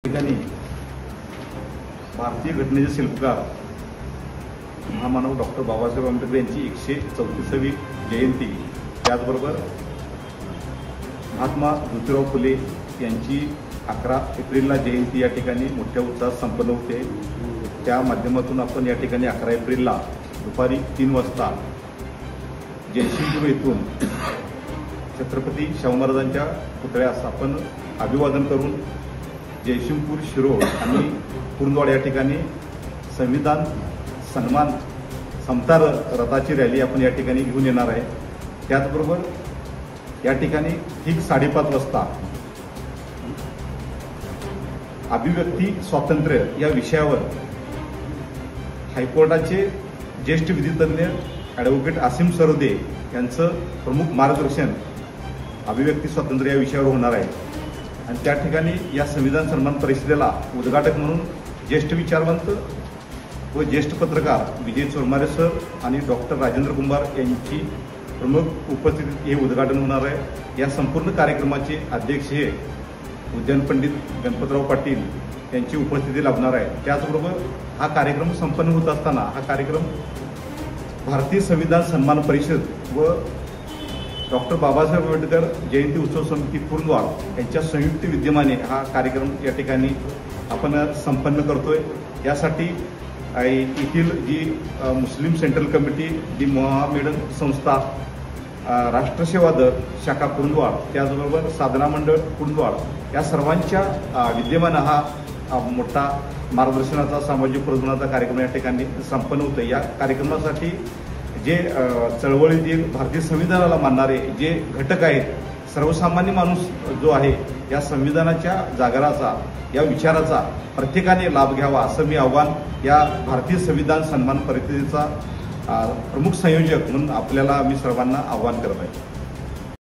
ठिकाणी भारतीय घटनेचे शिल्पकार महामानव डॉक्टर बाबासाहेब आंबेडकर यांची 134वी जयंती, त्याचबरोबर महात्मा ज्योतिराव फुले यांची 11 एप्रिलला जयंती या ठिकाणी मोठ्या उत्साहात संपन्न होते। त्या माध्यमातून आपण या ठिकाणी 11 एप्रिलला दुपारी 3 वाजता जयसिंगपूर येथून छत्रपती शाहू महाराजांच्या पुतळ्यास आपण अभिवादन करून जयसिंगपूर, शिरोळ आणि कुरुंदवाड या ठिकाणी संविधान सन्मान समता रथाची रॅली आपण या ठिकाणी घेऊन येणार आहे। त्याचबरोबर या ठिकाणी ठीक 5:30 वाजता अभिव्यक्ती स्वातंत्र्य या विषयावर हायकोर्टाचे ज्येष्ठ विधितज्ञ ॲडव्होकेट आसिम सरोदे यांचं प्रमुख मार्गदर्शन अभिव्यक्ती स्वातंत्र्य या विषयावर होणार आहे। आणि त्या ठिकाणी या संविधान सन्मान परिषदेला उद्घाटक म्हणून ज्येष्ठ विचारवंत व ज्येष्ठ पत्रकार विजय चोरमारे सर आणि डॉक्टर राजेंद्र कुंभार यांची प्रमुख उपस्थितीत हे उद्घाटन होणार आहे। या संपूर्ण कार्यक्रमाचे अध्यक्ष हे उद्यान पंडित गणपतराव पाटील यांची उपस्थिती लाभणार आहे। त्याचबरोबर हा कार्यक्रम संपन्न होत असताना हा कार्यक्रम भारतीय संविधान सन्मान परिषद व डॉक्टर बाबासाहेब आंबेडकर जयंती उत्सव समिती कुरुंदवाड यांच्या संयुक्त विद्यमाने हा कार्यक्रम या ठिकाणी आपण संपन्न करतोय। यासाठी येथील जी मुस्लिम सेंट्रल कमिटी, जी महामेडन संस्था, राष्ट्रसेवा दल शाखा कुरुंदवाड, त्याचबरोबर साधना मंडळ कुरुंदवाड या सर्वांच्या विद्यमानं हा मोठा मार्गदर्शनाचा, सामाजिक प्रबोधनाचा कार्यक्रम या ठिकाणी संपन्न होतोय। या कार्यक्रमासाठी जे चळवळीतील भारतीय संविधानाला मानणारे जे घटक आहेत, सर्वसामान्य माणूस जो आहे, या संविधानाच्या जागराचा, या विचाराचा प्रत्येकाने लाभ घ्यावा असं मी आव्हान या भारतीय संविधान सन्मान परिषदेचा प्रमुख संयोजक म्हणून आपल्याला मी सर्वांना आव्हान करत आहे।